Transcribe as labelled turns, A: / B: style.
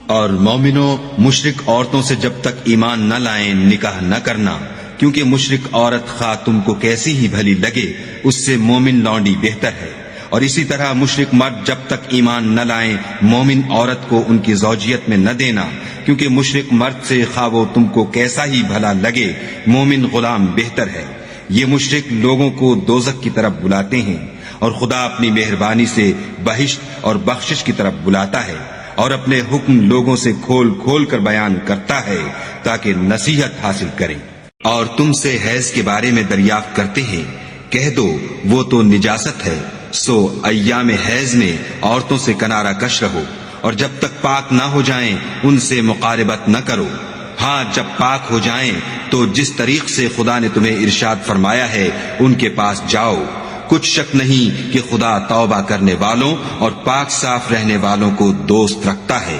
A: और मोमिनो, मुशरिक औरतों से जब तक ईमान न लाएं निकाह न करना, क्योंकि मुशरिक औरत खा तुमको कैसी ही भली लगे उससे मोमिन लौंडी बेहतर है। और इसी तरह मुशरिक मर्द जब तक ईमान न लाएं मोमिन औरत को उनकी ज़ौजियत में न देना, क्योंकि मुशरिक मर्द से खा वो तुमको कैसा ही भला लगे मोमिन गुलाम बेहतर है। ये मुशरिक लोगों को दोज़ख की तरफ बुलाते हैं और खुदा अपनी मेहरबानी से बहिश्त और बख्शिश की तरफ बुलाता है और अपने हुक्म लोगों से खोल खोल कर बयान करता है ताकि नसीहत हासिल करें। और तुमसे हैज के बारे में दरियाफ्त करते हैं, कह दो वो तो निजासत है, सो अय्याम हैज में औरतों से किनारा कश रहो और जब तक पाक ना हो जाएं उनसे मुकारबत न करो। हाँ, जब पाक हो जाएं तो जिस तरीक से खुदा ने तुम्हें इरशाद फरमाया है उनके पास जाओ। कुछ शक नहीं कि खुदा तौबा करने वालों और पाक साफ रहने वालों को दोस्त रखता है।